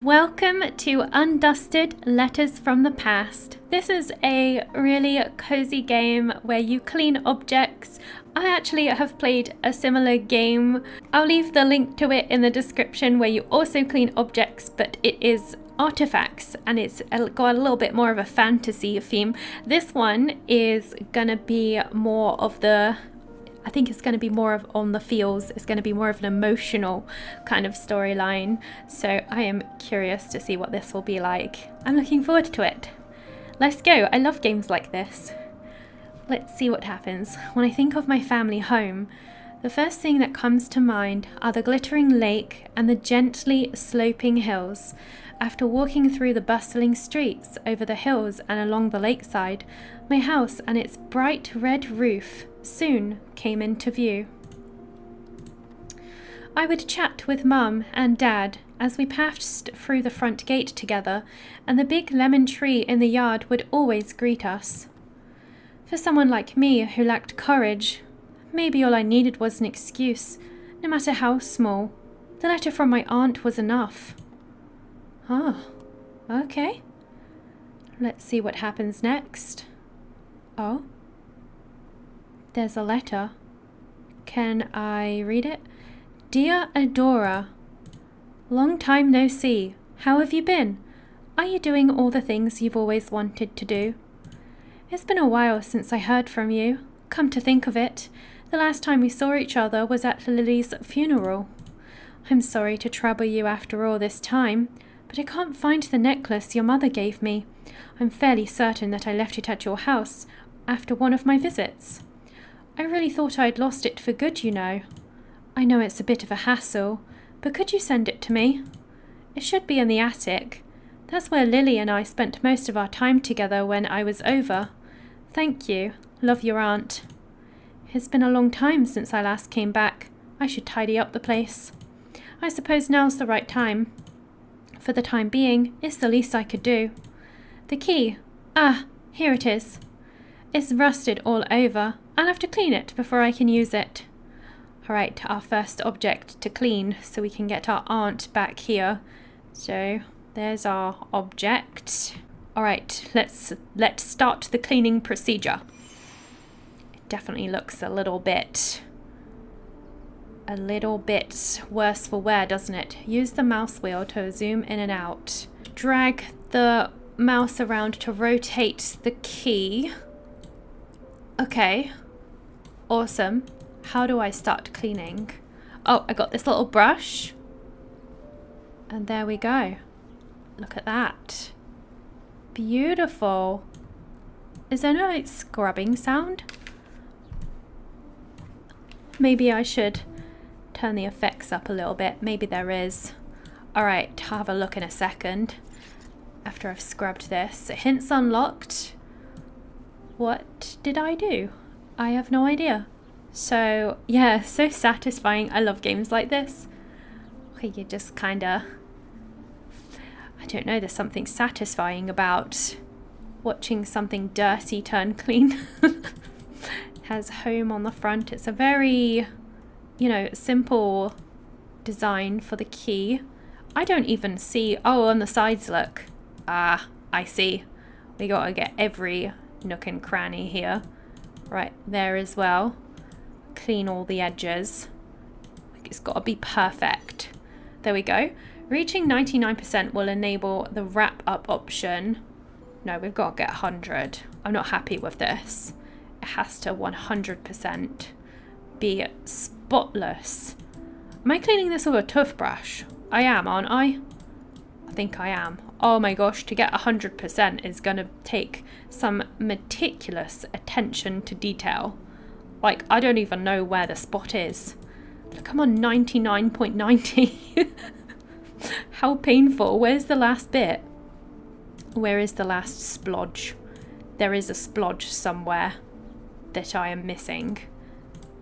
Welcome to Undusted Letters from the Past. This is a really cozy game where you clean objects. I actually have played a similar game. I'll leave the link to it in the description where you also clean objects, but it is artifacts and it's got a little bit more of a fantasy theme. This one is gonna be more of I think it's going to be more of on the feels. It's going to be more of an emotional kind of storyline. So I am curious to see what this will be like. I'm looking forward to it. Let's go. I love games like this. Let's see what happens. When I think of my family home, the first thing that comes to mind are the glittering lake and the gently sloping hills. After walking through the bustling streets over the hills and along the lakeside, my house and its bright red roof soon came into view. I would chat with Mum and Dad as we passed through the front gate together, and the big lemon tree in the yard would always greet us. For someone like me who lacked courage, maybe all I needed was an excuse, no matter how small. The letter from my aunt was enough. Oh, okay. Let's see what happens next. Oh. There's a letter. Can I read it? Dear Adora, long time no see. How have you been? Are you doing all the things you've always wanted to do? It's been a while since I heard from you. Come to think of it, the last time we saw each other was at Lily's funeral. I'm sorry to trouble you after all this time, but I can't find the necklace your mother gave me. I'm fairly certain that I left it at your house after one of my visits. I really thought I'd lost it for good, you know. I know it's a bit of a hassle, but could you send it to me? It should be in the attic. That's where Lily and I spent most of our time together when I was over. Thank you. Love, your aunt. It's been a long time since I last came back. I should tidy up the place. I suppose now's the right time. For the time being, it's the least I could do. The key. Ah, here it is. It's rusted all over. I'll have to clean it before I can use it. Alright, our first object to clean so we can get our aunt back here. So, there's our object. Alright, let's start the cleaning procedure. It definitely looks a little bit worse for wear, doesn't it? Use the mouse wheel to zoom in and out. Drag the mouse around to rotate the key. Okay. Awesome. How do I start cleaning? Oh, I got this little brush. And there we go. Look at that. Beautiful. Is there no scrubbing sound? Maybe I should turn the effects up a little bit. Maybe there is. Alright, I'll have a look in a second. After I've scrubbed this. Hints unlocked. What did I do? I have no idea. So, yeah, so satisfying. I love games like this. Where you just kinda... I don't know, there's something satisfying about watching something dirty turn clean. It has home on the front. It's a very, simple design for the key. I don't even see... Oh, on the sides, look. Ah, I see. We gotta get every nook and cranny here. Right, there as well. Clean all the edges. It's got to be perfect. There we go. Reaching 99% will enable the wrap up option. No, we've got to get 100. I'm not happy with this. It has to 100% be spotless. Am I cleaning this with a toothbrush? I am, aren't I? I think I am. Oh my gosh, to get 100% is going to take some meticulous attention to detail. Like, I don't even know where the spot is. Look, I'm on 99.90. How painful. Where's the last bit? Where is the last splodge? There is a splodge somewhere that I am missing.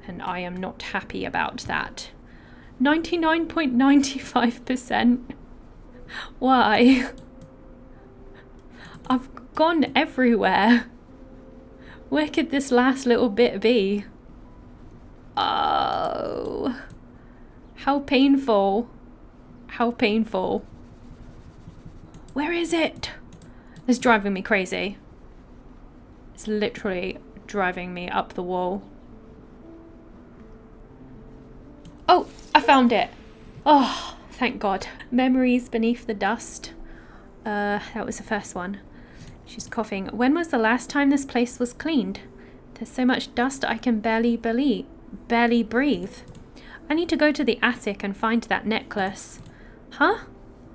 And I am not happy about that. 99.95%. Why? I've gone everywhere. Where could this last little bit be? Oh. How painful. How painful. Where is it? It's driving me crazy. It's literally driving me up the wall. Oh, I found it. Oh, thank God. Memories beneath the dust. That was the first one. She's coughing. When was the last time this place was cleaned? There's so much dust I can barely breathe. I need to go to the attic and find that necklace. Huh?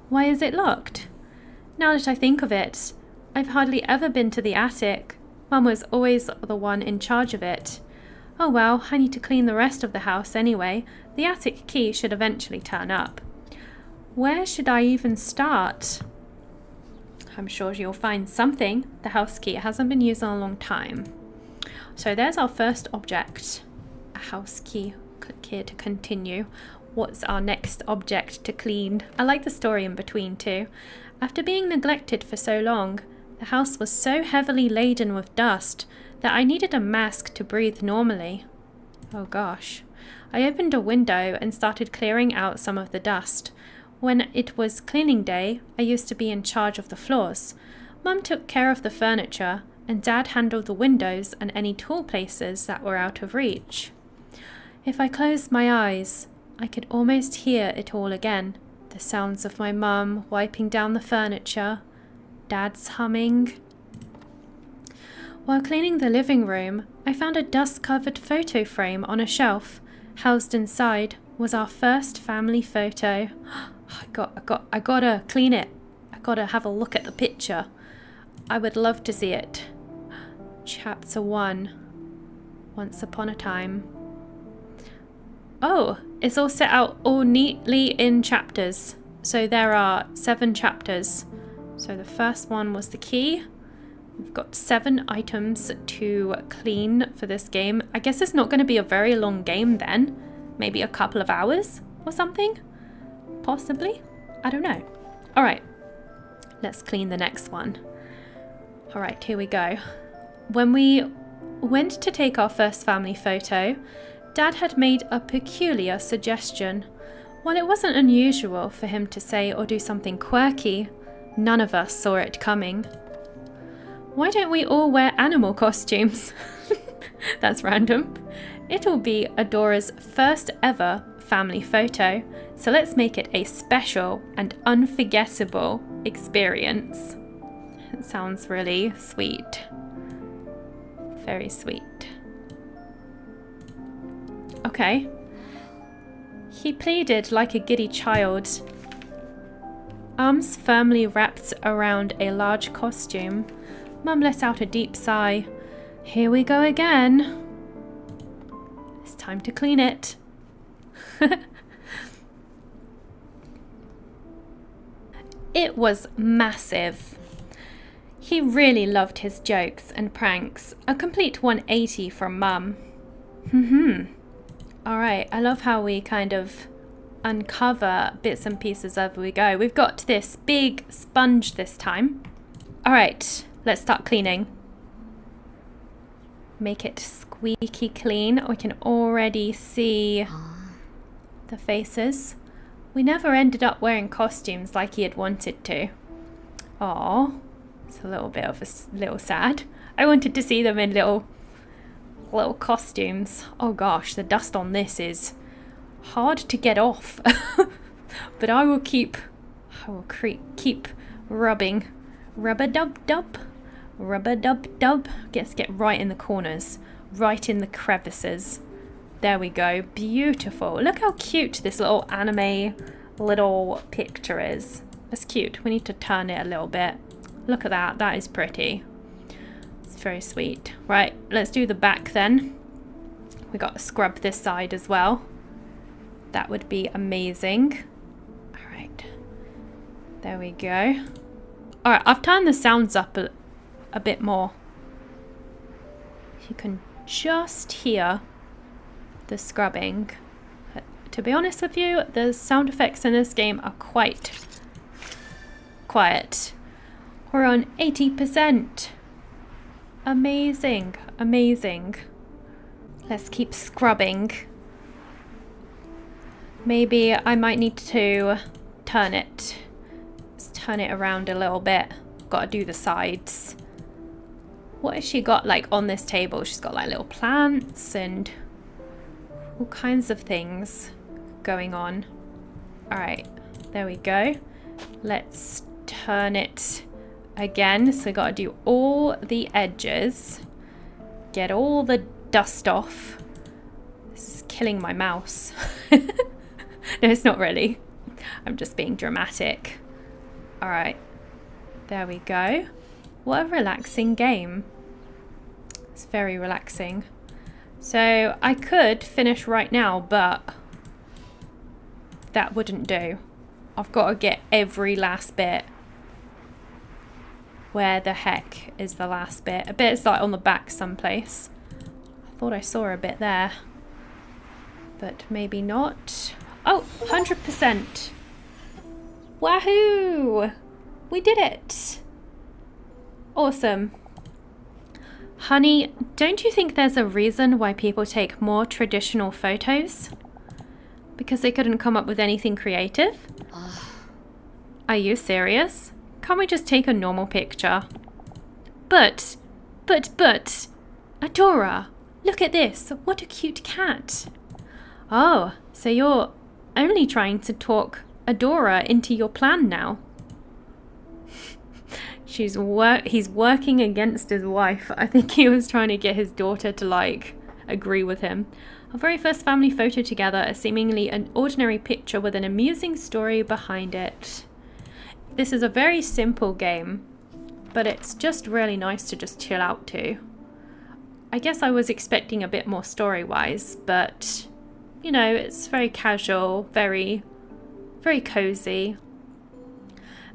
Why is it locked? Now that I think of it, I've hardly ever been to the attic. Mum was always the one in charge of it. Oh well, I need to clean the rest of the house anyway. The attic key should eventually turn up. Where should I even start? I'm sure you'll find something. The house key hasn't been used in a long time. So there's our first object. A house key. Click here to continue. What's our next object to clean? I like the story in between too. After being neglected for so long, the house was so heavily laden with dust that I needed a mask to breathe normally. Oh gosh. I opened a window and started clearing out some of the dust. When it was cleaning day, I used to be in charge of the floors. Mum took care of the furniture, and Dad handled the windows and any tall places that were out of reach. If I closed my eyes, I could almost hear it all again. The sounds of my mum wiping down the furniture, Dad's humming. While cleaning the living room, I found a dust-covered photo frame on a shelf. Housed inside was our first family photo. I gotta clean it. I gotta have a look at the picture. I would love to see it. Chapter 1. Once upon a time. Oh, it's all set out all neatly in chapters. So there are 7 chapters. So the first one was the key. We've got 7 items to clean for this game. I guess it's not going to be a very long game then. Maybe a couple of hours or something? Possibly? I don't know. All right, let's clean the next one. All right, here we go. When we went to take our first family photo, Dad had made a peculiar suggestion. While it wasn't unusual for him to say or do something quirky, none of us saw it coming. Why don't we all wear animal costumes? That's random. It'll be Adora's first ever family photo, so let's make it a special and unforgettable experience. It sounds really sweet. Very sweet. Okay. He pleaded like a giddy child. Arms firmly wrapped around a large costume. Mum let out a deep sigh. Here we go again. It's time to clean it. It was massive. He really loved his jokes and pranks. A complete 180 from Mum. Alright, I love how we kind of uncover bits and pieces as we go. We've got this big sponge this time. Alright, let's start cleaning. Make it squeaky clean. We can already see the faces. We never ended up wearing costumes like he had wanted to. Aww, it's a little bit of a little sad. I wanted to see them in little costumes. Oh gosh, the dust on this is hard to get off. But I will keep rubbing. Rub-a-dub-dub. Rub-a-dub-dub. Let's get right in the corners, right in the crevices. There we go. Beautiful. Look how cute this little anime little picture is. That's cute. We need to turn it a little bit. Look at that. That is pretty. It's very sweet. Right, let's do the back then. We got to scrub this side as well. That would be amazing. All right. There we go. All right, I've turned the sounds up a bit more. You can just hear the scrubbing. To be honest with you, the sound effects in this game are quite quiet. We're on 80%. Amazing, amazing. Let's keep scrubbing. Maybe I might need to turn it. Let's turn it around a little bit. Got to do the sides. What has she got like on this table? She's got like little plants and all kinds of things going on. All right, there we go. Let's turn it again. So we got to do all the edges. Get all the dust off. This is killing my mouse. No, it's not really. I'm just being dramatic. All right, there we go. What a relaxing game. It's very relaxing. So I could finish right now, but that wouldn't do. I've got to get every last bit. Where the heck is the last bit? A bit is like on the back someplace. I thought I saw a bit there. But maybe not. Oh, 100%. Wahoo! We did it. Awesome. Honey, don't you think there's a reason why people take more traditional photos? Because they couldn't come up with anything creative? Are you serious? Can't we just take a normal picture? But, Adora, look at this. What a cute cat. Oh, so you're only trying to talk Adora into your plan now. He's working against his wife. I think he was trying to get his daughter to like agree with him. Our very first family photo together, a seemingly an ordinary picture with an amusing story behind it. This is a very simple game, but it's just really nice to just chill out to. I guess I was expecting a bit more story-wise, but you know, it's very casual, very cozy.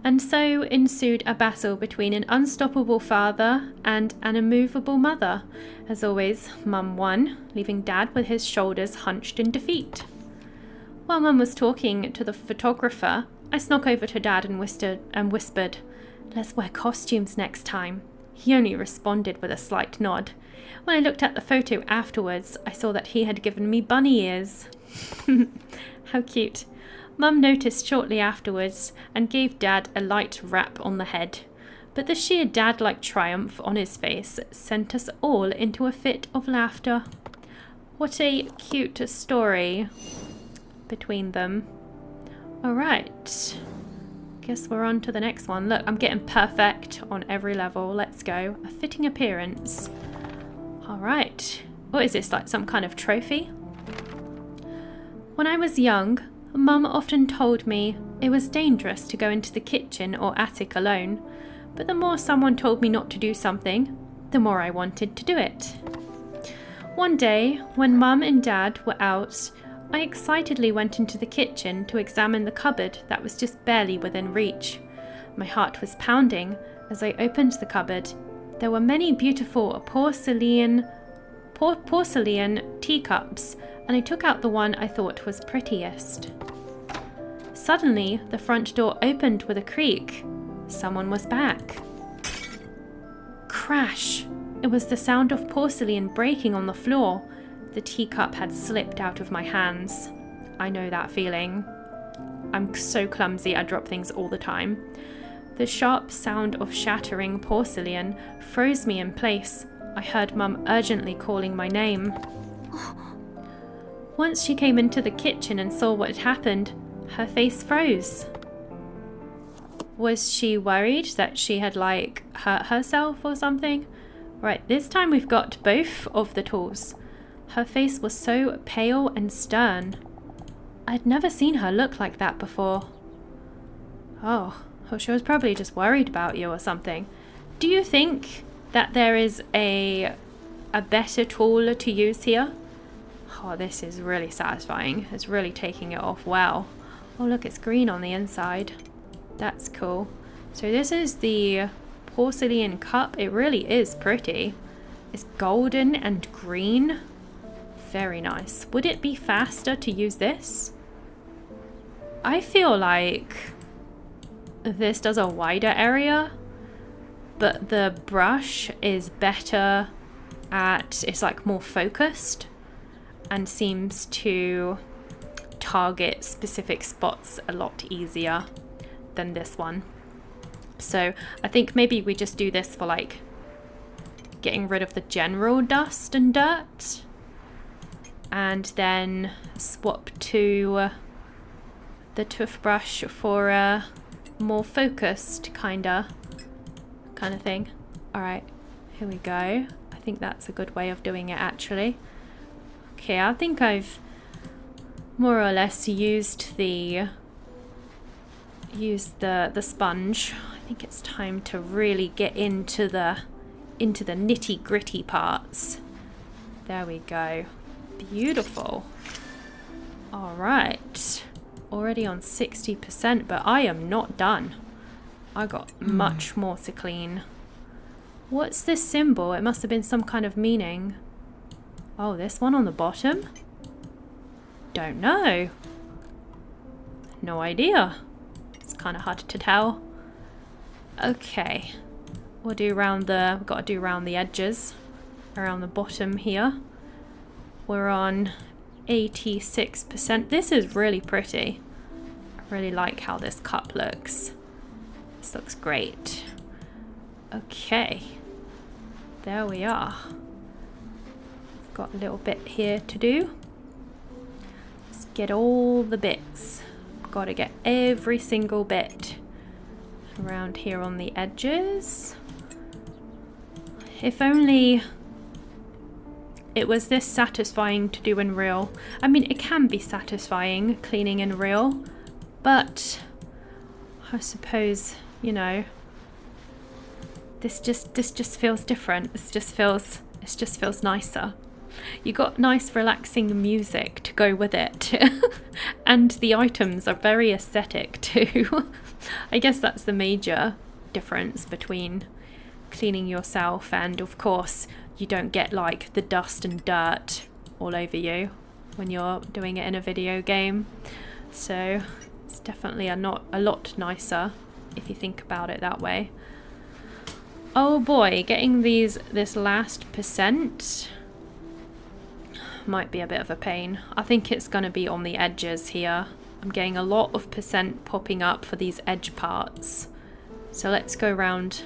And so ensued a battle between an unstoppable father and an immovable mother. As always, Mum won, leaving Dad with his shoulders hunched in defeat. While Mum was talking to the photographer, I snuck over to Dad and whispered, "Let's wear costumes next time." He only responded with a slight nod. When I looked at the photo afterwards, I saw that he had given me bunny ears. How cute. Mum noticed shortly afterwards and gave Dad a light rap on the head. But the sheer dad-like triumph on his face sent us all into a fit of laughter. What a cute story between them. Alright, guess we're on to the next one. Look, I'm getting perfect on every level. Let's go. A fitting appearance. Alright, what is this, like some kind of trophy? When I was young, Mum often told me it was dangerous to go into the kitchen or attic alone, but the more someone told me not to do something, the more I wanted to do it. One day, when Mum and Dad were out, I excitedly went into the kitchen to examine the cupboard that was just barely within reach. My heart was pounding as I opened the cupboard. There were many beautiful porcelain teacups, and I took out the one I thought was prettiest. Suddenly, the front door opened with a creak. Someone was back. Crash! It was the sound of porcelain breaking on the floor. The teacup had slipped out of my hands. I know that feeling. I'm so clumsy, I drop things all the time. The sharp sound of shattering porcelain froze me in place. I heard Mum urgently calling my name. Once she came into the kitchen and saw what had happened, her face froze. Was she worried that she had like hurt herself or something? Right, this time we've got both of the tools. Her face was so pale and stern. I'd never seen her look like that before. Oh, she was probably just worried about you or something. Do you think that there is a better tool to use here? Oh, this is really satisfying. It's really taking it off well. Oh, look, it's green on the inside. That's cool. So this is the porcelain cup. It really is pretty. It's golden and green. Very nice. Would it be faster to use this? I feel like this does a wider area, but the brush is better at, it's like more focused and seems to target specific spots a lot easier than this one. So I think maybe we just do this for like getting rid of the general dust and dirt, and then swap to the toothbrush for a more focused kind of thing. All right, here we go. I think that's a good way of doing it actually. Okay, I think I've more or less used the sponge. I think it's time to really get into the nitty gritty parts. There we go. Beautiful. All right. Already on 60%, but I am not done. I got much more to clean. What's this symbol? It must have been some kind of meaning. Oh, this one on the bottom? Don't know. No idea. It's kind of hard to tell. Okay. We'll do around the... We've got to do around the edges. Around the bottom here. We're on 86%. This is really pretty. I really like how this cup looks. This looks great. Okay. There we are. We've got a little bit here to do. Let's get all the bits. Got to get every single bit around here on the edges. If only it was this satisfying to do in real. I mean, it can be satisfying cleaning in real, but I suppose, you know, this just feels different. It just feels nicer. You got nice relaxing music to go with it. And the items are very aesthetic too. I guess that's the major difference between cleaning yourself, and of course you don't get like the dust and dirt all over you when you're doing it in a video game. So it's definitely a lot nicer if you think about it that way. Oh boy, getting this last percent might be a bit of a pain. I think it's going to be on the edges here. I'm getting a lot of percent popping up for these edge parts. So let's go round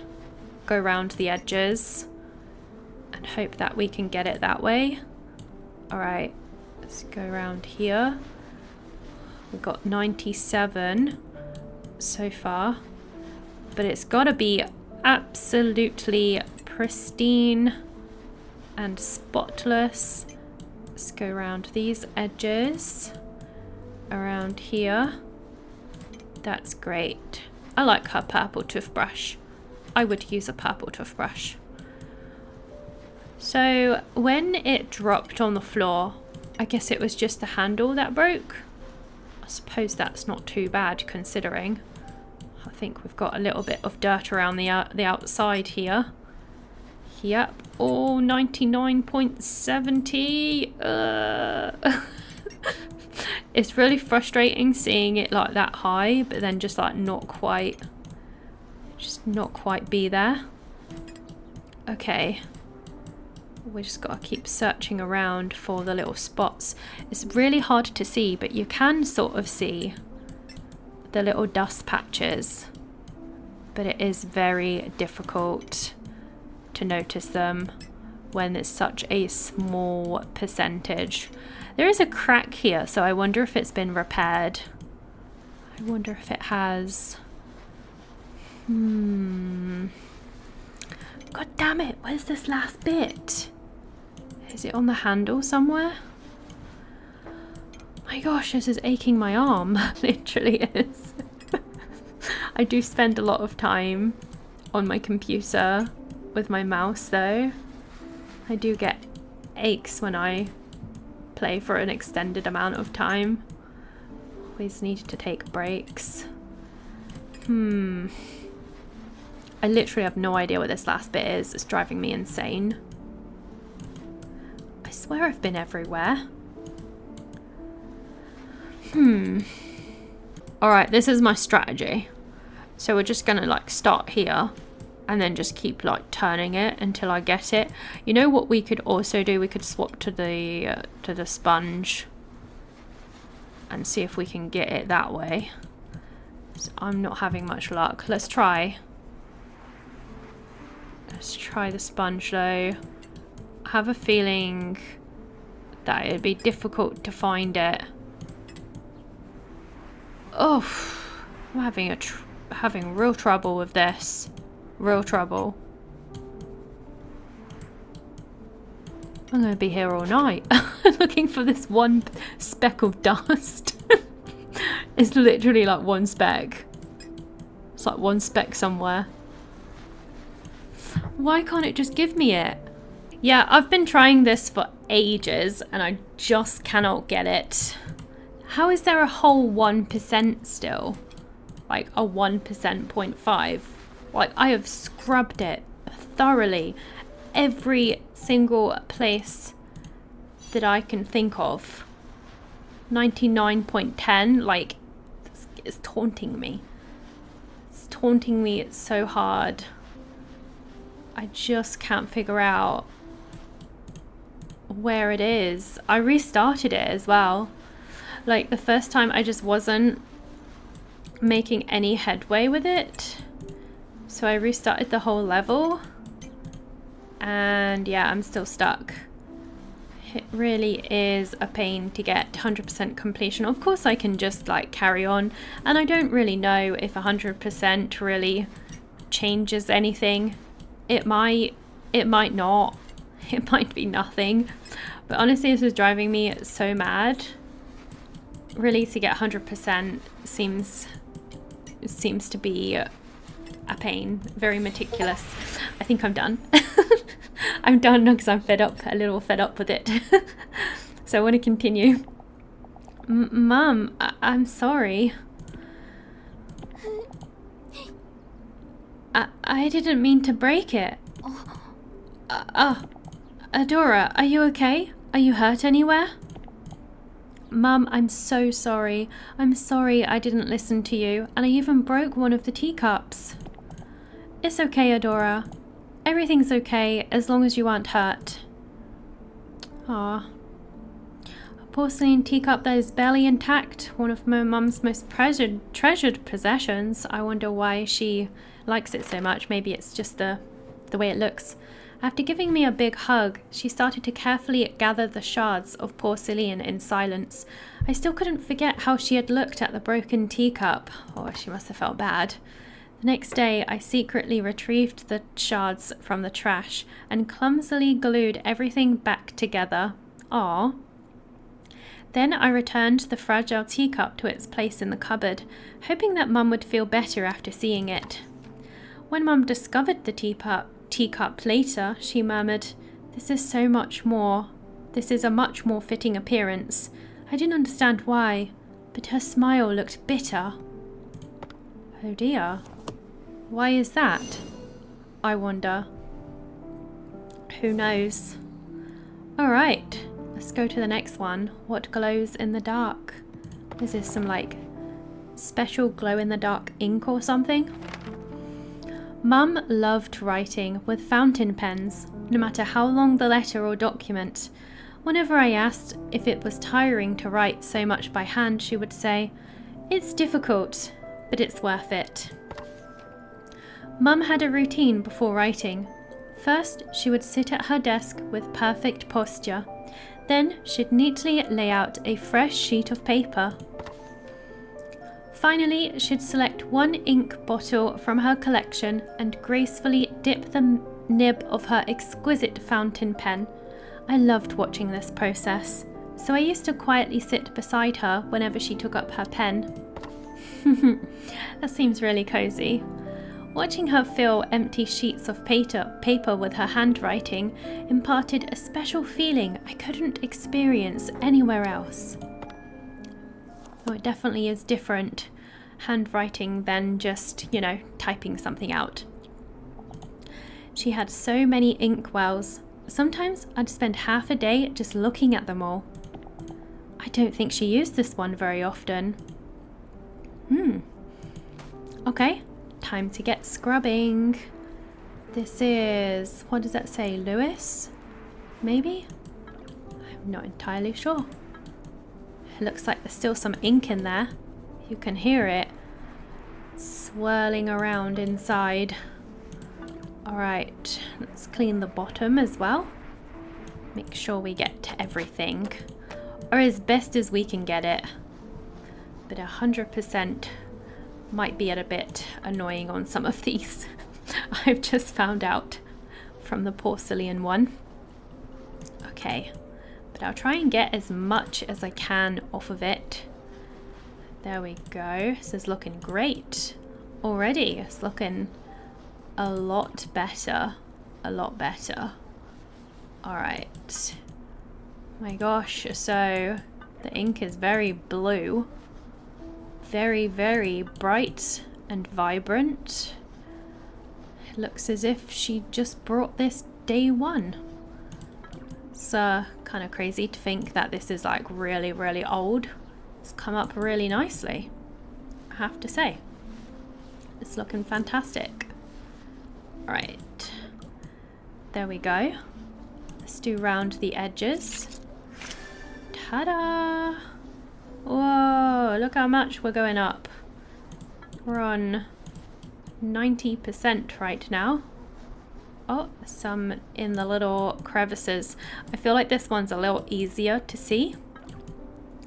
the edges and hope that we can get it that way. All right, let's go around here. We've got 97 so far, but it's got to be absolutely pristine and spotless. Let's go around these edges, around here. That's great. I like her purple toothbrush. I would use a purple toothbrush. So when it dropped on the floor, I guess it was just the handle that broke. I suppose that's not too bad considering. I think we've got a little bit of dirt around the outside here. Yep. Oh, 99.70. It's really frustrating seeing it like that high, but then just like not quite be there. Okay. We just got to keep searching around for the little spots. It's really hard to see, but you can sort of see the little dust patches, but it is very difficult to notice them when it's such a small percentage. There is a crack here, so I wonder if it's been repaired. I wonder if it has. God damn it, where's this last bit? Is it on the handle somewhere? My gosh, this is aching my arm. Literally is. I do spend a lot of time on my computer with my mouse though. I do get aches when I play for an extended amount of time. Always need to take breaks. I literally have no idea what this last bit is. It's driving me insane. I swear I've been everywhere. Alright, this is my strategy. So we're just gonna like start here and then just keep like turning it until I get it. You know what we could also do? We could swap to the sponge and see if we can get it that way. So I'm not having much luck. Let's try. Let's try the sponge though. I have a feeling that it'd be difficult to find it. Oh, I'm having real trouble with this. Real trouble. I'm going to be here all night looking for this one speck of dust. It's literally like one speck. It's like one speck somewhere. Why can't it just give me it? Yeah, I've been trying this for ages and I just cannot get it. How is there a whole 1% still? Like a 1% 0.5? Like I have scrubbed it thoroughly. Every single place that I can think of. 99.10, like it's taunting me. It's taunting me so hard. I just can't figure out where it is. I restarted it as well. Like the first time I just wasn't making any headway with it. So I restarted the whole level. And yeah, I'm still stuck. It really is a pain to get 100% completion. Of course I can just like carry on. And I don't really know if 100% really changes anything. It might not. It might be nothing. But honestly, this is driving me so mad. Really, to get 100% seems to be a pain. Very meticulous. I think I'm done. I'm done because I'm a little fed up with it. So I want to continue. Mum, I'm sorry. I didn't mean to break it. Adora, are you okay? Are you hurt anywhere? Mum, I'm so sorry. I'm sorry I didn't listen to you, and I even broke one of the teacups. It's okay, Adora. Everything's okay as long as you aren't hurt. Ah, a porcelain teacup that is barely intact. One of my mum's most treasured possessions. I wonder why she likes it so much. Maybe it's just the way it looks. After giving me a big hug, she started to carefully gather the shards of porcelain in silence. I still couldn't forget how she had looked at the broken teacup. Oh, she must have felt bad. The next day, I secretly retrieved the shards from the trash and clumsily glued everything back together. Aww. Then I returned the fragile teacup to its place in the cupboard, hoping that Mum would feel better after seeing it. When Mum discovered the teacup later, she murmured, "This is so much more. This is a much more fitting appearance." I didn't understand why, but her smile looked bitter. Oh dear. Why is that? I wonder. Who knows? Alright, let's go to the next one. What glows in the dark? Is this some like special glow-in-the-dark ink or something? Mum loved writing with fountain pens, no matter how long the letter or document. Whenever I asked if it was tiring to write so much by hand, she would say, "It's difficult, but it's worth it." Mum had a routine before writing. First, she would sit at her desk with perfect posture. Then she'd neatly lay out a fresh sheet of paper. Finally, she'd select one ink bottle from her collection and gracefully dip the nib of her exquisite fountain pen. I loved watching this process, so I used to quietly sit beside her whenever she took up her pen. That seems really cozy. Watching her fill empty sheets of paper with her handwriting imparted a special feeling I couldn't experience anywhere else. Oh, it definitely is different handwriting than just, typing something out. She had so many ink wells. Sometimes I'd spend half a day just looking at them all. I don't think she used this one very often. Okay, time to get scrubbing. This is, what does that say, Lewis? Maybe? I'm not entirely sure. It looks like there's still some ink in there. You can hear it swirling around inside. Alright, let's clean the bottom as well. Make sure we get everything, or as best as we can get it. But 100% might be a bit annoying on some of these. I've just found out from the porcelain one. Okay, but I'll try and get as much as I can off of it. There we go. This is looking great already. It's looking a lot better. A lot better. Alright. My gosh, so the ink is very blue. Very, very bright and vibrant. It looks as if she just brought this day one. It's kind of crazy to think that this is like really, really old. It's come up really nicely, I have to say. It's looking fantastic. Right, there we go. Let's do round the edges. Ta-da! Whoa, look how much we're going up. We're on 90% right now. Oh, some in the little crevices. I feel like this one's a little easier to see.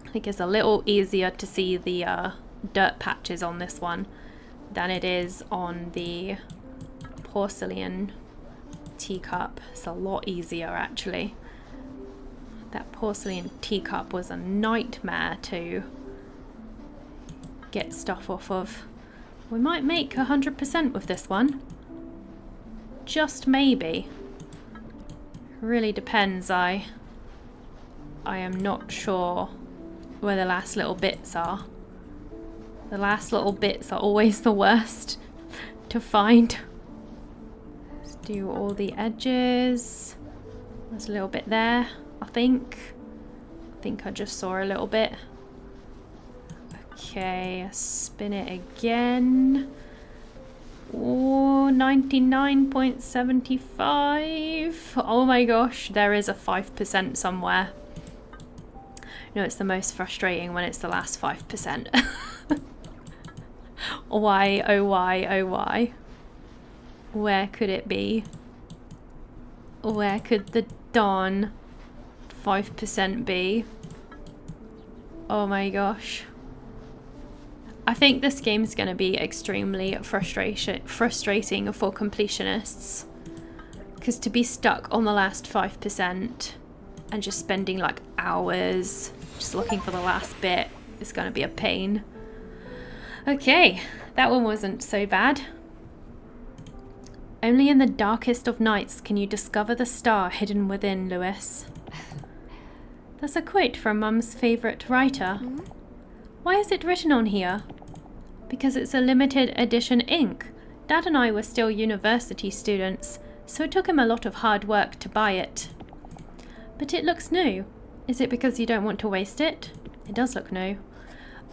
I think it's a little easier to see the dirt patches on this one than it is on the porcelain teacup. It's a lot easier actually. That porcelain teacup was a nightmare to get stuff off of. We might make 100% with this one. Just maybe. Really depends. I am not sure where the last little bits are. The last little bits are always the worst to find. Let's do all the edges. There's a little bit there, I think. I just saw a little bit. Okay, spin it again. Oh, 99.75. Oh my gosh, there is a 5% somewhere. No, it's the most frustrating when it's the last 5%. Why, oh why, oh why? Where could it be? Where could the darn 5% be? Oh my gosh. I think this game's going to be extremely frustrating for completionists. Because to be stuck on the last 5% and just spending like hours just looking for the last bit is going to be a pain. Okay, that one wasn't so bad. Only in the darkest of nights can you discover the star hidden within, Lewis. That's a quote from Mum's favourite writer. Why is it written on here? Because it's a limited edition ink. Dad and I were still university students, so it took him a lot of hard work to buy it. But it looks new. Is it because you don't want to waste it? It does look new.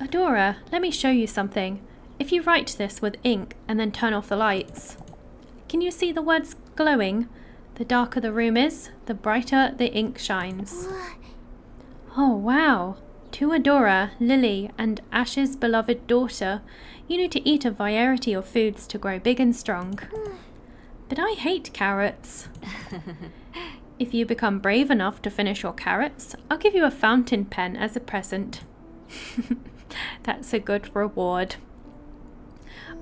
Adora, let me show you something. If you write this with ink and then turn off the lights, can you see the words glowing? The darker the room is, the brighter the ink shines. Oh wow. To Adora, Lily, and Ash's beloved daughter, you need to eat a variety of foods to grow big and strong. But I hate carrots. If you become brave enough to finish your carrots, I'll give you a fountain pen as a present. That's a good reward.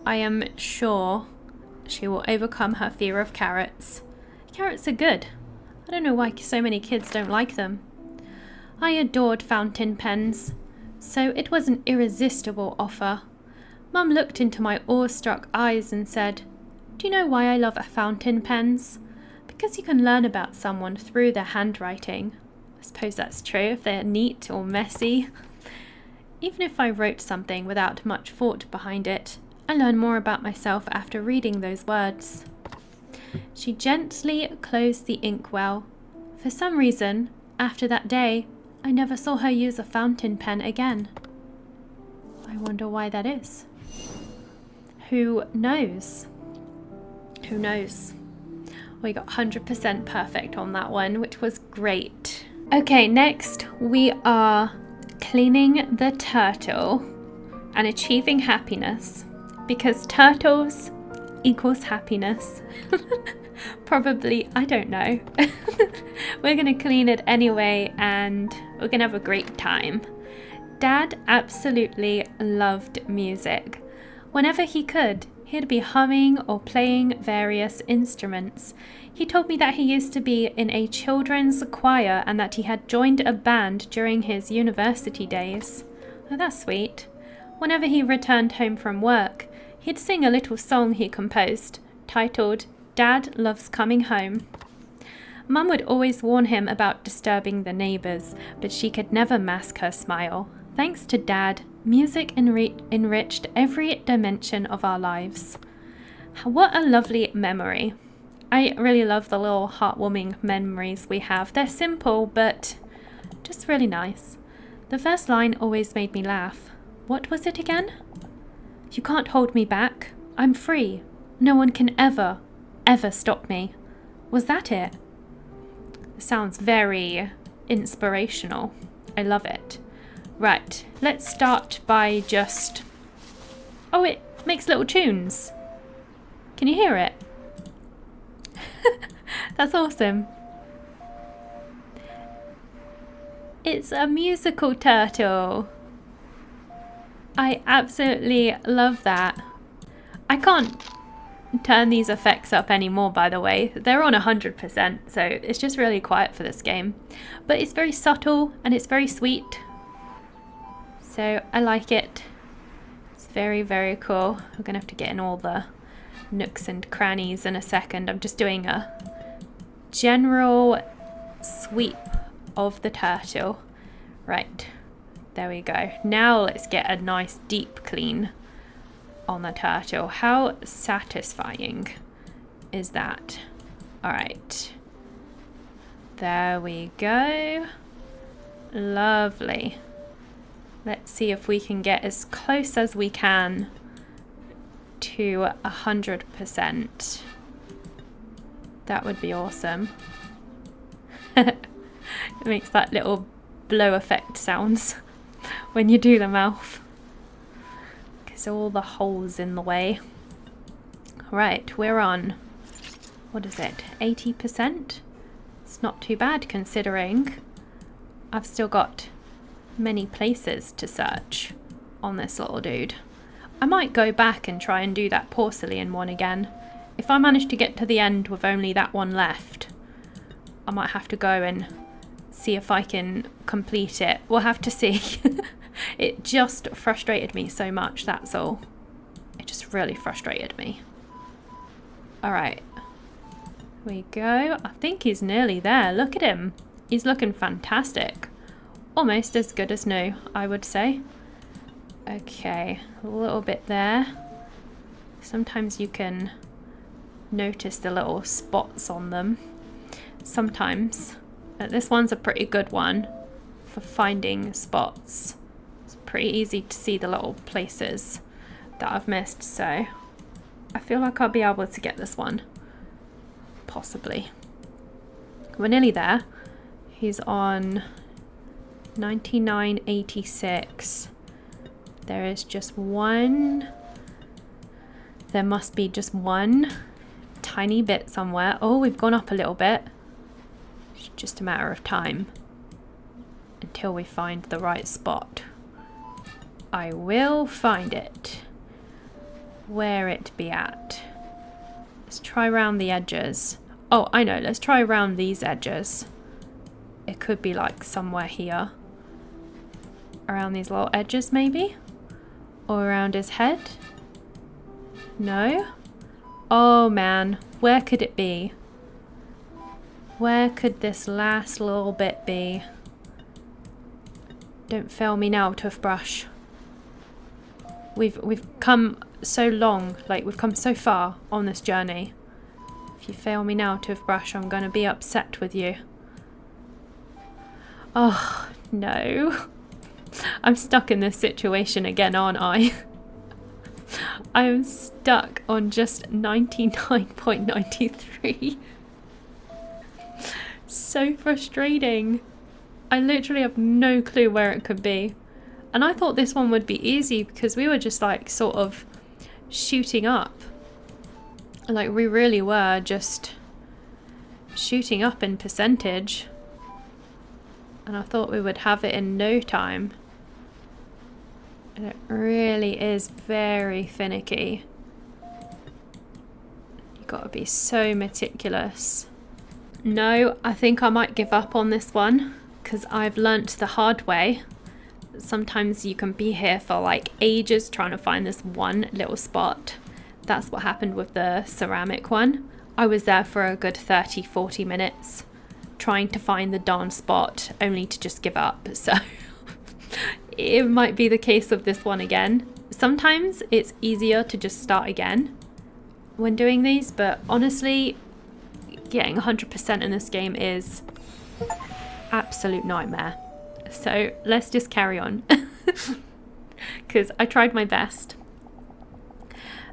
I am sure she will overcome her fear of carrots. Carrots are good. I don't know why so many kids don't like them. I adored fountain pens, so it was an irresistible offer. Mum looked into my awestruck eyes and said, "Do you know why I love fountain pens? Because you can learn about someone through their handwriting." I suppose that's true if they're neat or messy. Even if I wrote something without much thought behind it, I learn more about myself after reading those words. She gently closed the inkwell. For some reason, after that day, I never saw her use a fountain pen again. I wonder why that is. Who knows? Who knows? We got 100% perfect on that one, which was great. Okay, next we are cleaning the turtle and achieving happiness, because turtles equals happiness. Probably, I don't know. We're gonna clean it anyway and we're gonna have a great time. Dad absolutely loved music. Whenever he could, he'd be humming or playing various instruments. He told me that he used to be in a children's choir and that he had joined a band during his university days. Oh, that's sweet. Whenever he returned home from work, he'd sing a little song he composed, titled Dad Loves Coming Home. Mum would always warn him about disturbing the neighbours, but she could never mask her smile. Thanks to Dad, music enriched every dimension of our lives. What a lovely memory. I really love the little heartwarming memories we have. They're simple, but just really nice. The first line always made me laugh. What was it again? You can't hold me back. I'm free. No one can ever stop me. Was that it? It sounds very inspirational. I love it. Right, let's start by just... Oh, it makes little tunes. Can you hear it? That's awesome. It's a musical turtle. I absolutely love that. I can't turn these effects up anymore, by the way. They're on 100%, so it's just really quiet for this game. But it's very subtle and it's very sweet. So I like it. It's very, very cool. We're gonna have to get in all the nooks and crannies in a second. I'm just doing a general sweep of the turtle. Right, there we go. Now let's get a nice deep clean on the turtle. How satisfying is that? All right, there we go. Lovely. Let's see if we can get as close as we can to 100%. That would be awesome. It makes that little blow effect sounds when you do the mouth, because all the holes in the way. Right, we're on, what is it, 80%? It's not too bad considering I've still got many places to search on this little dude. I might go back and try and do that porcelain one again. If I manage to get to the end with only that one left, I might have to go and see if I can complete it. We'll have to see. It just frustrated me so much, that's all. It just really frustrated me. Alright. Here we go. I think he's nearly there. Look at him. He's looking fantastic. Almost as good as new, I would say. Okay, a little bit there. Sometimes you can notice the little spots on them. Sometimes. But this one's a pretty good one for finding spots. It's pretty easy to see the little places that I've missed, so I feel like I'll be able to get this one. Possibly. We're nearly there. He's on 99.86. There is just one. There must be just one tiny bit somewhere. Oh, we've gone up a little bit. It's just a matter of time until we find the right spot. I will find it. Where it be at? Let's try around the edges. Oh, I know. Let's try around these edges. It could be like somewhere here. Around these little edges maybe? Or around his head? No? Oh man, where could it be? Where could this last little bit be? Don't fail me now, toothbrush. We've come so long, like we've come so far on this journey. If you fail me now, toothbrush, I'm gonna be upset with you. Oh, no. I'm stuck in this situation again, aren't I? I'm stuck on just 99.93. So frustrating. I literally have no clue where it could be. And I thought this one would be easy because we were just like sort of shooting up. Like, we really were just shooting up in percentage. And I thought we would have it in no time. And it really is very finicky. You've got to be so meticulous. No, I think I might give up on this one, because I've learnt the hard way. Sometimes you can be here for like ages trying to find this one little spot. That's what happened with the ceramic one. I was there for a good 30-40 minutes trying to find the darn spot, only to just give up. So it might be the case of this one again. Sometimes it's easier to just start again when doing these, but honestly, getting 100% in this game is absolute nightmare. So let's just carry on, because I tried my best.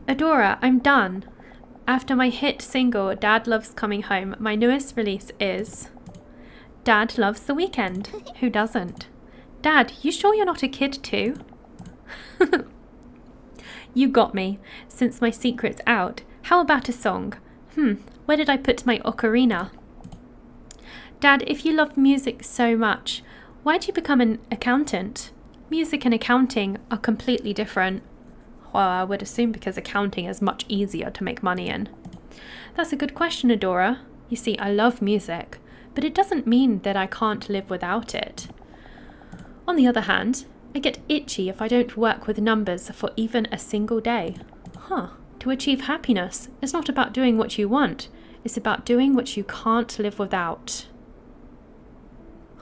Adora, I'm done. After my hit single, Dad Loves Coming Home, my newest release is Dad Loves the Weekend. Who doesn't? Dad, you sure you're not a kid too? You got me. Since my secret's out, how about a song? Where did I put my ocarina? Dad, if you love music so much, why'd you become an accountant? Music and accounting are completely different. Well, I would assume because accounting is much easier to make money in. That's a good question, Adora. You see, I love music, but it doesn't mean that I can't live without it. On the other hand, I get itchy if I don't work with numbers for even a single day. To achieve happiness, it's not about doing what you want, it's about doing what you can't live without.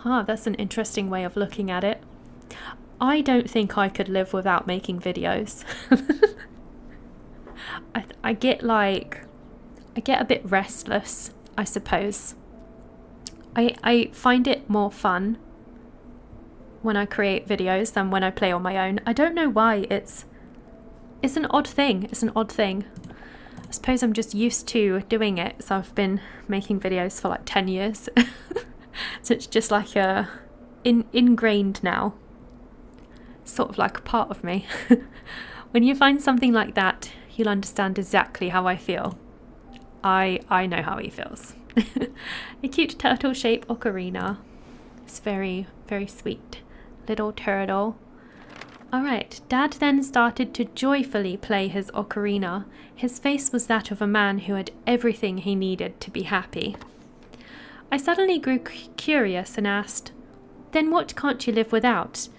That's an interesting way of looking at it. I don't think I could live without making videos. I get a bit restless, I suppose. I find it more fun when I create videos than when I play on my own. I don't know why. It's an odd thing. I suppose I'm just used to doing it. So I've been making videos for like 10 years. So it's just like ingrained now. Sort of like a part of me. When you find something like that, you'll understand exactly how I feel. I know how he feels. A cute turtle-shaped ocarina. It's very, very sweet. Little turtle. Alright, Dad then started to joyfully play his ocarina. His face was that of a man who had everything he needed to be happy. I suddenly grew curious and asked, "Then what can't you live without?"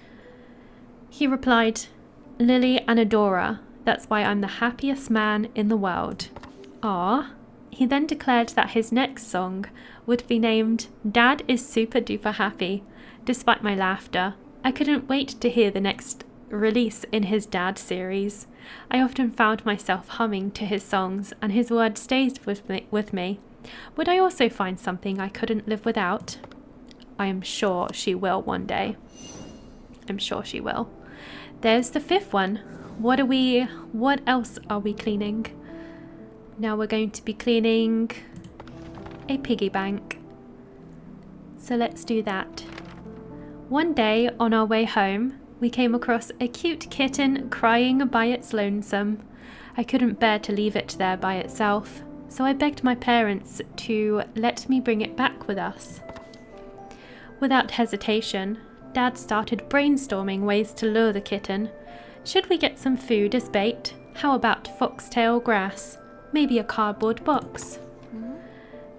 He replied, "Lily and Adora. That's why I'm the happiest man in the world." Ah. He then declared that his next song would be named Dad is Super Duper Happy. Despite my laughter, I couldn't wait to hear the next release in his Dad series. I often found myself humming to his songs, and his word stays with me. Would I also find something I couldn't live without? I am sure she will one day. I'm sure she will. There's the fifth one. What else are we cleaning? Now we're going to be cleaning a piggy bank. So let's do that. One day on our way home, we came across a cute kitten crying by its lonesome. I couldn't bear to leave it there by itself, so I begged my parents to let me bring it back with us. Without hesitation, Dad started brainstorming ways to lure the kitten. Should we get some food as bait? How about foxtail grass? Maybe a cardboard box?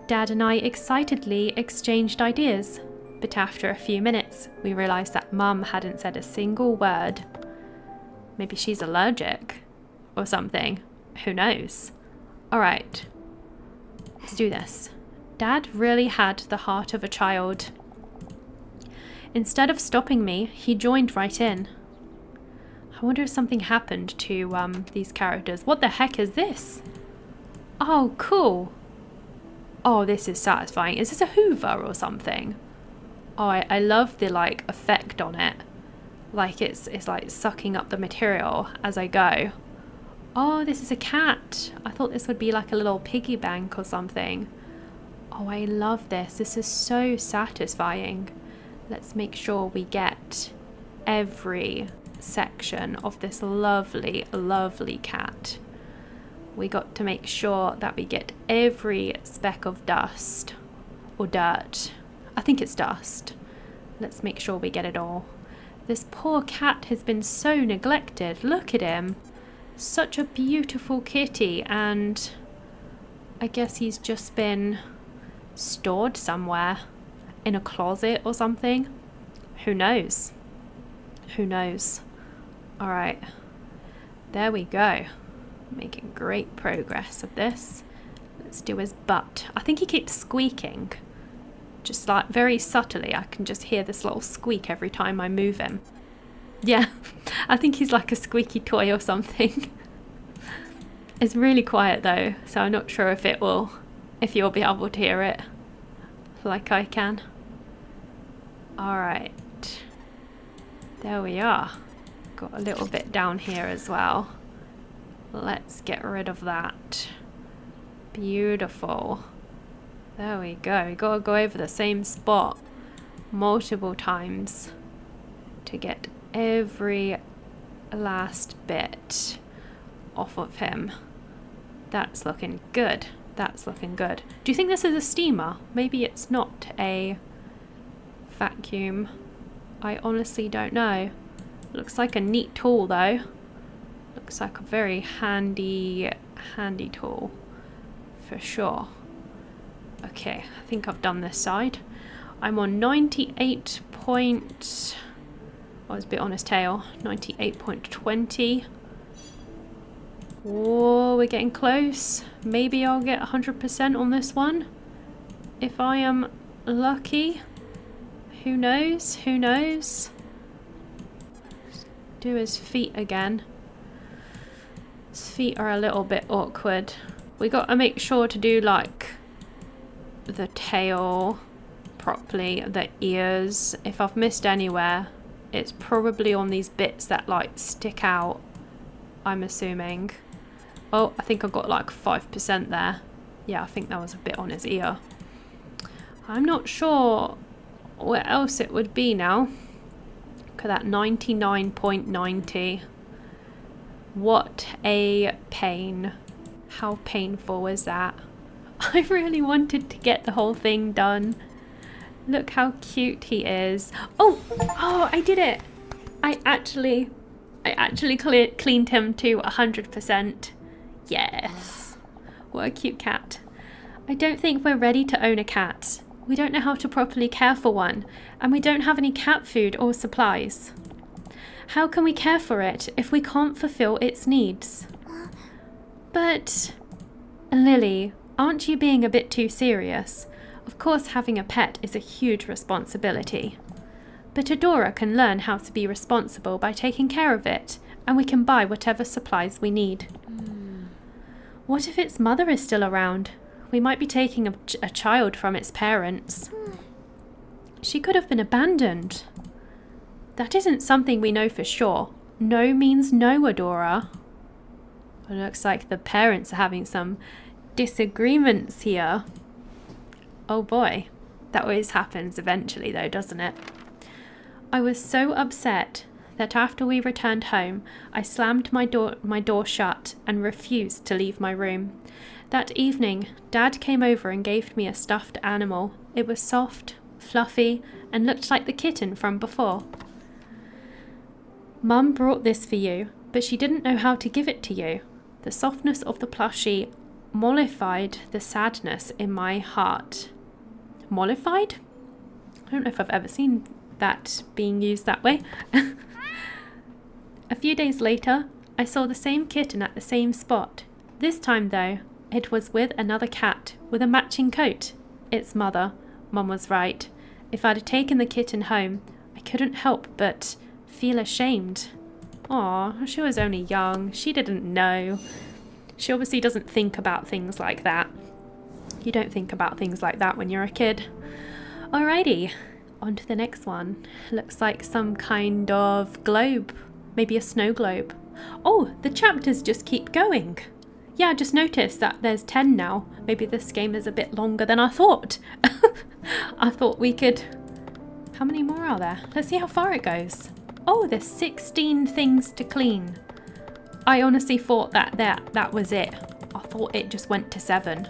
Dad and I excitedly exchanged ideas, but after a few minutes, we realised that Mum hadn't said a single word. Maybe she's allergic or something. Who knows? Alright, let's do this. Dad really had the heart of a child. Instead of stopping me, he joined right in. I wonder if something happened to these characters. What the heck is this? Oh, cool. Oh, this is satisfying. Is this a Hoover or something? Oh, I love the like effect on it. Like it's like sucking up the material as I go. Oh, this is a cat. I thought this would be like a little piggy bank or something. Oh, I love this. This is so satisfying. Let's make sure we get every section of this lovely, lovely cat. we got to make sure that we get every speck of dust or dirt. I think it's dust. Let's make sure we get it all. This poor cat has been so neglected. Look at him. Such a beautiful kitty, and I guess he's just been stored somewhere in a closet or something. Who knows? Who knows? All right, there we go. Making great progress of this. Let's do his butt. I think he keeps squeaking. Just like very subtly, I can just hear this little squeak every time I move him. Yeah, I think he's like a squeaky toy or something. It's really quiet though, so I'm not sure if you'll be able to hear it like I can. Alright, there we are. Got a little bit down here as well. Let's get rid of that. Beautiful. There we go. We gotta go over the same spot multiple times to get every last bit off of him. That's looking good. That's looking good. Do you think this is a steamer? Maybe it's not a vacuum. I honestly don't know. Looks like a neat tool though. Looks like a very handy tool for sure. Okay, I think I've done this side. I'm on 98 point... I was a bit on his tail. 98.20. Oh, we're getting close. Maybe I'll get 100% on this one. If I am lucky. Who knows? Who knows? Do his feet again. His feet are a little bit awkward. We got to make sure to do like the tail properly, the ears. If I've missed anywhere, it's probably on these bits that like stick out, I'm assuming. Oh, I think I got like 5% there. Yeah, I think that was a bit on his ear. I'm not sure where else it would be now. Look at that, 99.90. What a pain. How painful was that? I really wanted to get the whole thing done. Look how cute he is. Oh, I did it. I actually cleaned him to 100%. Yes. What a cute cat. I don't think we're ready to own a cat. We don't know how to properly care for one, and we don't have any cat food or supplies. How can we care for it if we can't fulfill its needs? But, Lily, aren't you being a bit too serious? Of course, having a pet is a huge responsibility. But Adora can learn how to be responsible by taking care of it, and we can buy whatever supplies we need. What if its mother is still around? We might be taking a child from its parents. She could have been abandoned. That isn't something we know for sure. No means no, Adora. It looks like the parents are having some disagreements here. Oh boy, that always happens eventually though, doesn't it? I was so upset that after we returned home, I slammed my door shut and refused to leave my room. That evening, Dad came over and gave me a stuffed animal. It was soft, fluffy, and looked like the kitten from before. Mum brought this for you, but she didn't know how to give it to you. The softness of the plushie mollified the sadness in my heart. Mollified? I don't know if I've ever seen that being used that way. A few days later, I saw the same kitten at the same spot. This time though, it was with another cat with a matching coat. Its mother. Mum was right. If I'd have taken the kitten home, I couldn't help but feel ashamed. Aw, she was only young. She didn't know. She obviously doesn't think about things like that. You don't think about things like that when you're a kid. Alrighty, on to the next one. Looks like some kind of globe. Maybe a snow globe. Oh, the chapters just keep going. Yeah, I just noticed that there's 10 now. Maybe this game is a bit longer than I thought. I thought we could... How many more are there? Let's see how far it goes. Oh, there's 16 things to clean. I honestly thought that was it. I thought it just went to 7.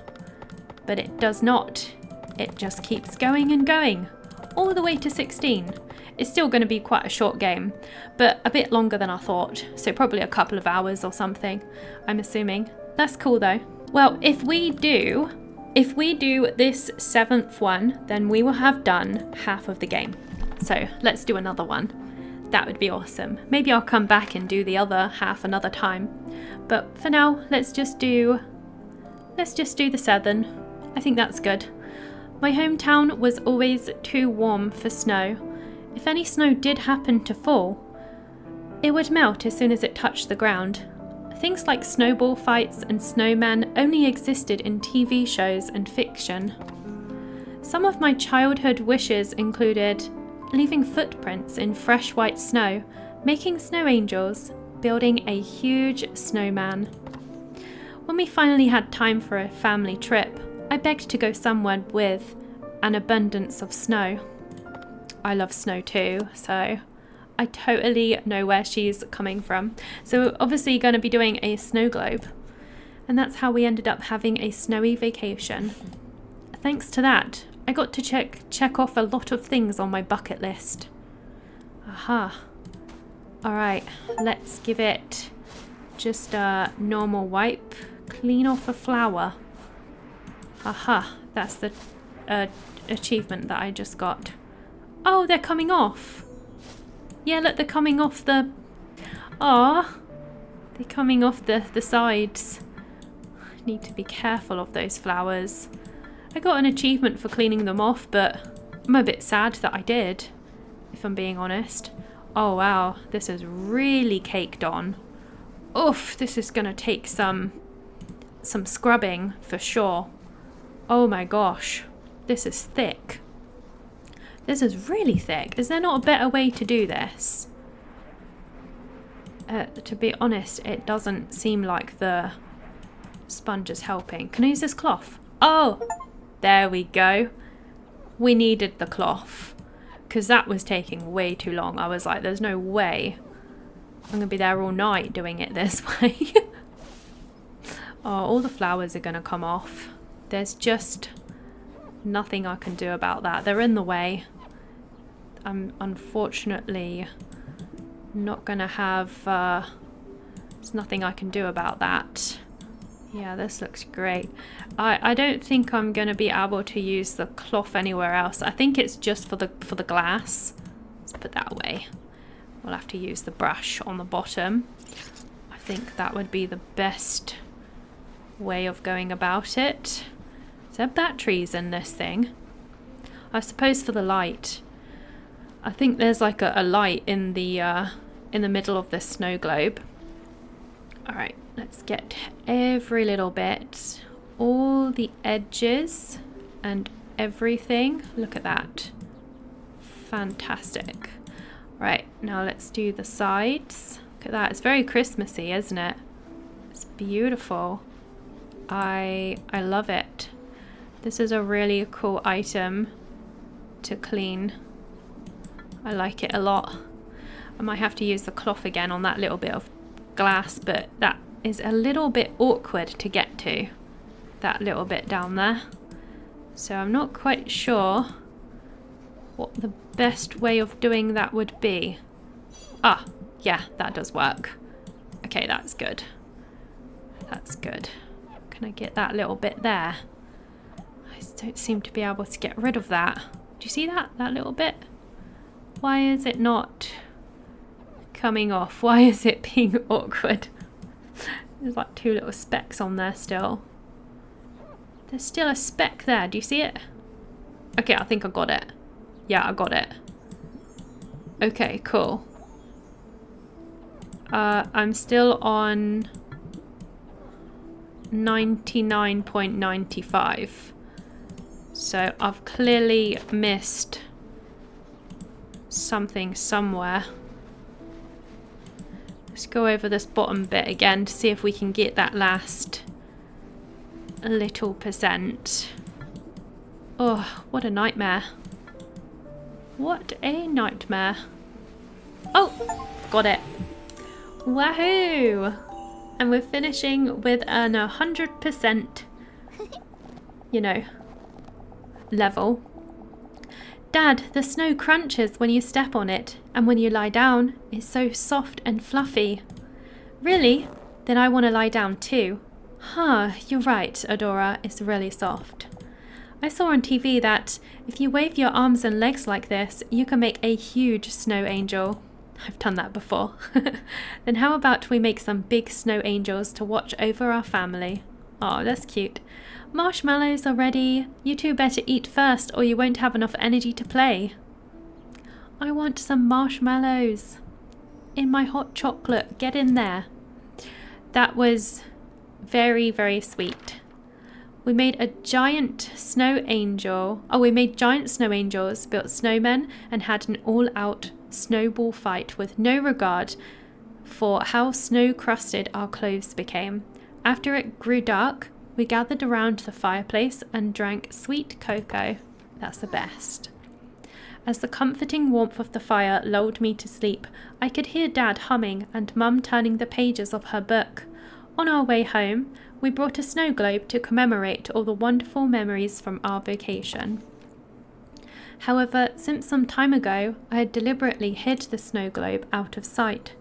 But it does not. It just keeps going and going. All the way to 16. It's still going to be quite a short game, but a bit longer than I thought. So probably a couple of hours or something, I'm assuming. That's cool though. Well, if we do this 7th one, then we will have done half of the game. So let's do another one. That would be awesome. Maybe I'll come back and do the other half another time. But for now, let's just do the 7. I think that's good. My hometown was always too warm for snow. If any snow did happen to fall, it would melt as soon as it touched the ground. Things like snowball fights and snowmen only existed in TV shows and fiction. Some of my childhood wishes included leaving footprints in fresh white snow, making snow angels, building a huge snowman. When we finally had time for a family trip, I begged to go somewhere with an abundance of snow. I love snow too, so I totally know where she's coming from. So we're obviously going to be doing a Snowglobe, and that's how we ended up having a snowy vacation. Thanks to that, I got to check off a lot of things on my bucket list. Aha. Alright, let's give it just a normal wipe. Clean off a flower. Aha, that's the achievement that I just got. Oh, they're coming off. Yeah, look, they're coming off the... Ah, they're coming off the sides. I need to be careful of those flowers. I got an achievement for cleaning them off, but I'm a bit sad that I did, if I'm being honest. Oh wow, this is really caked on. Oof, this is gonna take some scrubbing for sure. Oh my gosh, this is thick. This is really thick. Is there not a better way to do this? To be honest, it doesn't seem like the sponge is helping. Can I use this cloth? Oh, there we go. We needed the cloth because that was taking way too long. I was like, there's no way I'm going to be there all night doing it this way. Oh, all the flowers are going to come off. There's just nothing I can do about that. They're in the way. I'm unfortunately not going to have... there's nothing I can do about that. Yeah, this looks great. I don't think I'm going to be able to use the cloth anywhere else. I think it's just for the glass. Let's put that away. We'll have to use the brush on the bottom. I think that would be the best way of going about it. Is there batteries in this thing? I suppose for the light. I think there's like a light in the middle of this snow globe. All right, let's get every little bit, all the edges and everything. Look at that. Fantastic. Right, now let's do the sides. Look at that. It's very Christmassy, isn't it? It's beautiful. I love it. This is a really cool item to clean. I like it a lot. I might have to use the cloth again on that little bit of glass, but that is a little bit awkward to get to, that little bit down there. So I'm not quite sure what the best way of doing that would be. Ah, yeah, that does work. Okay, that's good. That's good. Can I get that little bit there? I don't seem to be able to get rid of that. Do you see that little bit? Why is it not coming off? Why is it being awkward? There's like 2 little specks on there still. There's still a speck there. Do you see it? Okay, I think I got it. Yeah, I got it. Okay, cool. I'm still on 99.95. So I've clearly missed something somewhere. Let's go over this bottom bit again to see if we can get that last little percent. Oh, what a nightmare. What a nightmare. Oh, got it. Wahoo! And we're finishing with an 100%, you know, level. Dad, the snow crunches when you step on it, and when you lie down, it's so soft and fluffy. Really? Then I want to lie down too. Huh, you're right, Adora, it's really soft. I saw on TV that if you wave your arms and legs like this, you can make a huge snow angel. I've done that before. Then how about we make some big snow angels to watch over our family? Oh, that's cute. Marshmallows are ready. You two better eat first or you won't have enough energy to play. I want some marshmallows. In my hot chocolate, get in there. That was very, very sweet. We made a giant snow angel. Oh, we made giant snow angels, built snowmen, and had an all-out snowball fight with no regard for how snow-crusted our clothes became. After it grew dark, we gathered around the fireplace and drank sweet cocoa. That's the best. As the comforting warmth of the fire lulled me to sleep, I could hear Dad humming and Mum turning the pages of her book. On our way home, we brought a snow globe to commemorate all the wonderful memories from our vacation. However, since some time ago, I had deliberately hid the snow globe out of sight.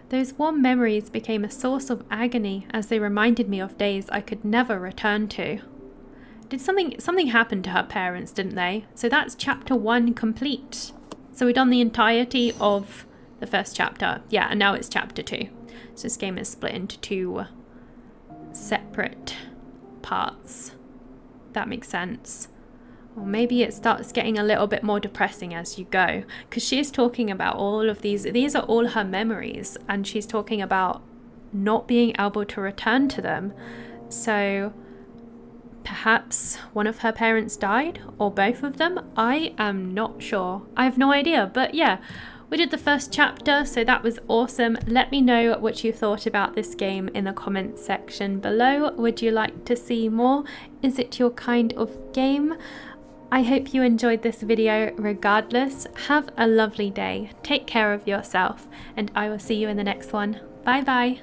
Those warm memories became a source of agony as they reminded me of days I could never return to. Did something happen to her parents, didn't they? So that's chapter 1 complete. So we've done the entirety of the first chapter. Yeah, and now it's chapter 2. So this game is split into 2 separate parts. That makes sense. Or maybe it starts getting a little bit more depressing as you go, because she's talking about all of these are all her memories, and she's talking about not being able to return to them. So perhaps one of her parents died, or both of them. I am not sure. I have no idea, but yeah, we did the first chapter, so that was awesome. Let me know what you thought about this game in the comments section below. Would you like to see more? Is it your kind of game? I hope you enjoyed this video regardless. Have a lovely day. Take care of yourself, and I will see you in the next one. Bye bye.